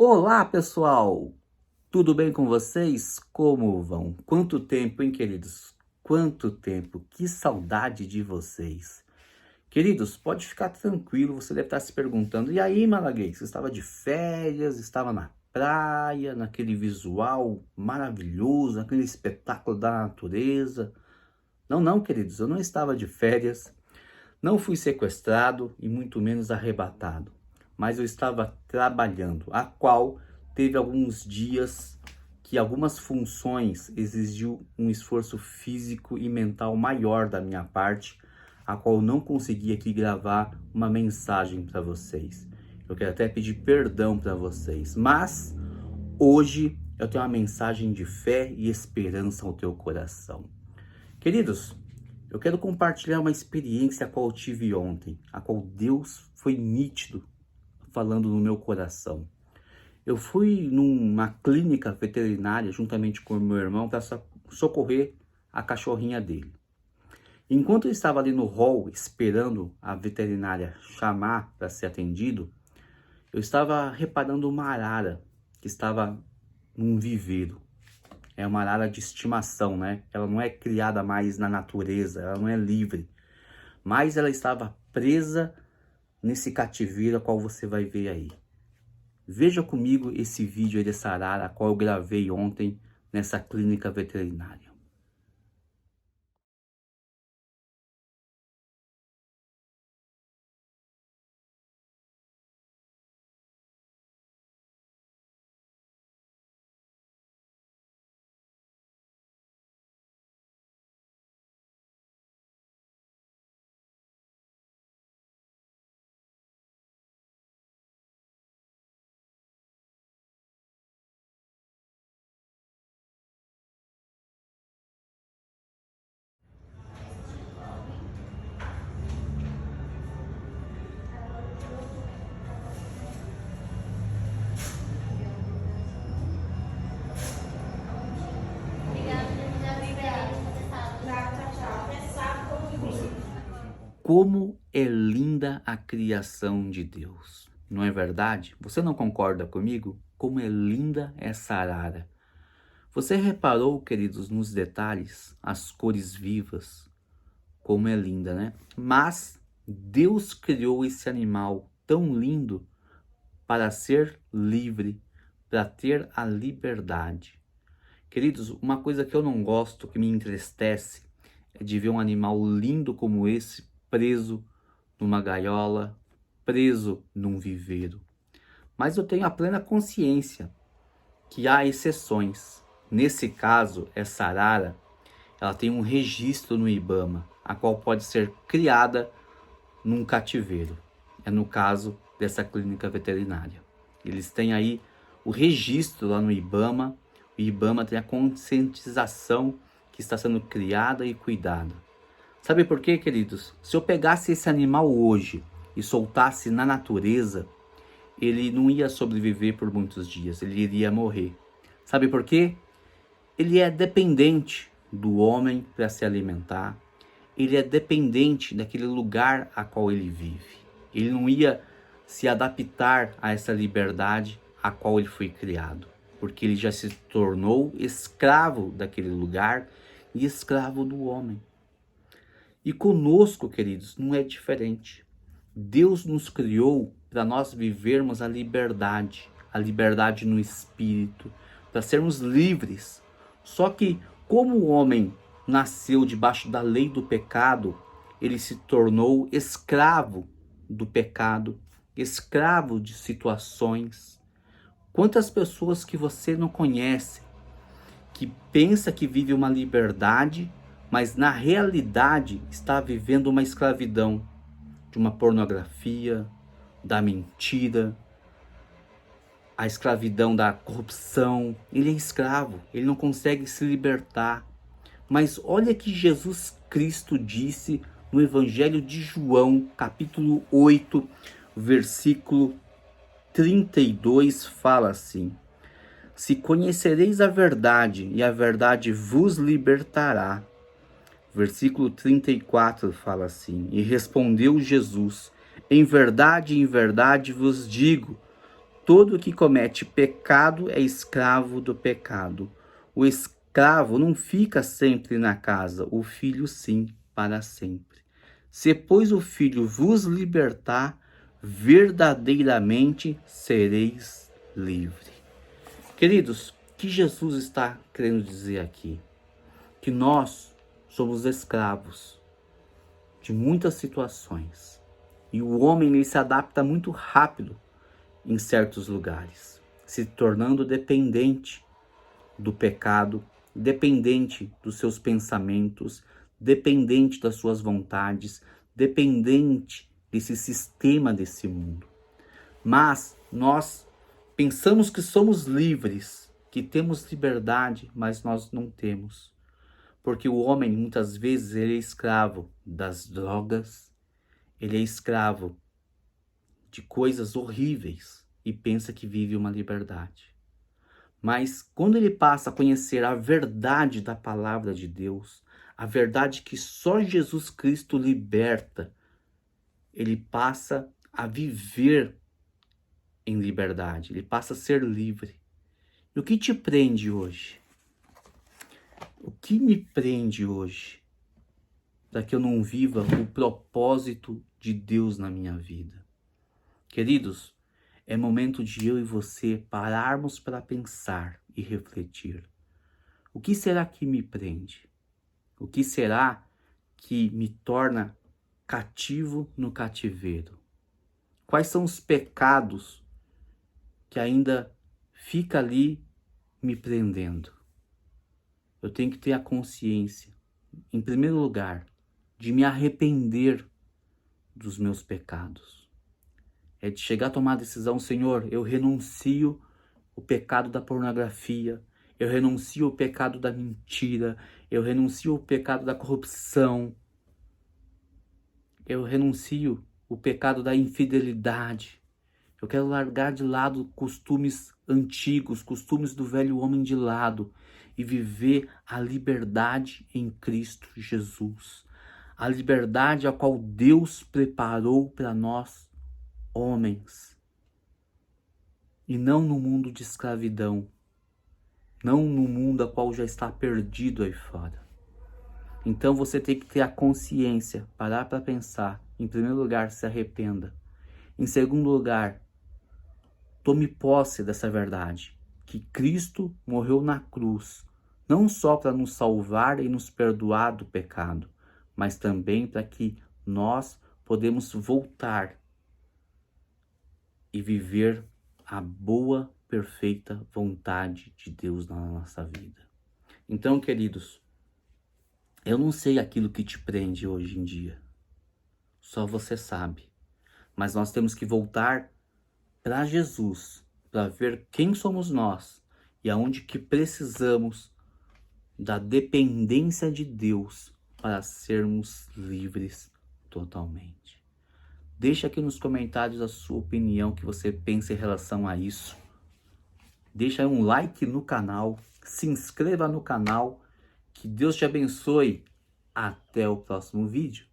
Olá, pessoal! Tudo bem com vocês? Como vão? Quanto tempo, hein, queridos? Quanto tempo! Que saudade de vocês! Queridos, pode ficar tranquilo, você deve estar se perguntando: e aí, Malaguês, você estava de férias, estava na praia, naquele visual maravilhoso, naquele espetáculo da natureza? Não, não, queridos, eu não estava de férias, não fui sequestrado e muito menos arrebatado, mas eu estava trabalhando, a qual teve alguns dias que algumas funções exigiu um esforço físico e mental maior da minha parte, a qual eu não consegui aqui gravar uma mensagem para vocês. Eu quero até pedir perdão para vocês, mas hoje eu tenho uma mensagem de fé e esperança ao teu coração. Queridos, eu quero compartilhar uma experiência a qual eu tive ontem, a qual Deus foi nítido falando no meu coração. Eu fui numa clínica veterinária juntamente com o meu irmão para socorrer a cachorrinha dele. Enquanto eu estava ali no hall esperando a veterinária chamar para ser atendido, eu estava reparando uma arara que estava num viveiro. É uma arara de estimação, né? Ela não é criada mais na natureza, ela não é livre. Mas ela estava presa nesse cativeiro a qual você vai ver aí. Veja comigo esse vídeo aí dessa arara a qual eu gravei ontem nessa clínica veterinária. Como é linda a criação de Deus, não é verdade? Você não concorda comigo? Como é linda essa arara. Você reparou, queridos, nos detalhes, as cores vivas, como é linda, né? Mas Deus criou esse animal tão lindo para ser livre, para ter a liberdade. Queridos, uma coisa que eu não gosto, que me entristece, é de ver um animal lindo como esse preso numa gaiola, preso num viveiro. Mas eu tenho a plena consciência que há exceções. Nesse caso, essa arara, ela tem um registro no IBAMA, a qual pode ser criada num cativeiro. É no caso dessa clínica veterinária. Eles têm aí o registro lá no IBAMA. O IBAMA tem a conscientização que está sendo criada e cuidada. Sabe por quê, queridos? Se eu pegasse esse animal hoje e soltasse na natureza, ele não ia sobreviver por muitos dias, ele iria morrer. Sabe por quê? Ele é dependente do homem para se alimentar, ele é dependente daquele lugar a qual ele vive. Ele não ia se adaptar a essa liberdade a qual ele foi criado, porque ele já se tornou escravo daquele lugar e escravo do homem. E conosco, queridos, não é diferente. Deus nos criou para nós vivermos a liberdade no espírito, para sermos livres. Só que, como o homem nasceu debaixo da lei do pecado, ele se tornou escravo do pecado, escravo de situações. Quantas pessoas que você não conhece, que pensa que vive uma liberdade, mas na realidade está vivendo uma escravidão de uma pornografia, da mentira, a escravidão da corrupção. Ele é escravo, ele não consegue se libertar. Mas olha que Jesus Cristo disse no Evangelho de João, capítulo 8, versículo 32, fala assim: se conhecereis a verdade, e a verdade vos libertará. Versículo 34 fala assim: e respondeu Jesus: em verdade vos digo, todo que comete pecado é escravo do pecado. O escravo não fica sempre na casa, o filho sim, para sempre. Se, pois, o filho vos libertar, verdadeiramente sereis livre. Queridos, o que Jesus está querendo dizer aqui? Que nós somos escravos de muitas situações. E o homem ele se adapta muito rápido em certos lugares, se tornando dependente do pecado, dependente dos seus pensamentos, dependente das suas vontades, dependente desse sistema desse mundo. Mas nós pensamos que somos livres, que temos liberdade, mas nós não temos. Porque o homem, muitas vezes, ele é escravo das drogas, ele é escravo de coisas horríveis e pensa que vive uma liberdade. Mas quando ele passa a conhecer a verdade da palavra de Deus, a verdade que só Jesus Cristo liberta, ele passa a viver em liberdade, ele passa a ser livre. E o que te prende hoje? O que me prende hoje para que eu não viva o propósito de Deus na minha vida? Queridos, é momento de eu e você pararmos para pensar e refletir. O que será que me prende? O que será que me torna cativo no cativeiro? Quais são os pecados que ainda fica ali me prendendo? Eu tenho que ter a consciência, em primeiro lugar, de me arrepender dos meus pecados. É de chegar a tomar a decisão, Senhor, eu renuncio o pecado da pornografia, eu renuncio o pecado da mentira, eu renuncio o pecado da corrupção, eu renuncio o pecado da infidelidade. Eu quero largar de lado costumes antigos, costumes do velho homem de lado e viver a liberdade em Cristo Jesus. A liberdade a qual Deus preparou para nós, homens. E não no mundo de escravidão. Não no mundo a qual já está perdido aí fora. Então você tem que ter a consciência, parar para pensar. Em primeiro lugar, se arrependa. Em segundo lugar, tome posse dessa verdade, que Cristo morreu na cruz, não só para nos salvar e nos perdoar do pecado, mas também para que nós podemos voltar e viver a boa, perfeita vontade de Deus na nossa vida. Então, queridos, eu não sei aquilo que te prende hoje em dia, só você sabe, mas nós temos que voltar para Jesus, para ver quem somos nós e aonde que precisamos da dependência de Deus para sermos livres totalmente. Deixa aqui nos comentários a sua opinião, o que você pensa em relação a isso. Deixa aí um like no canal, se inscreva no canal, que Deus te abençoe. Até o próximo vídeo.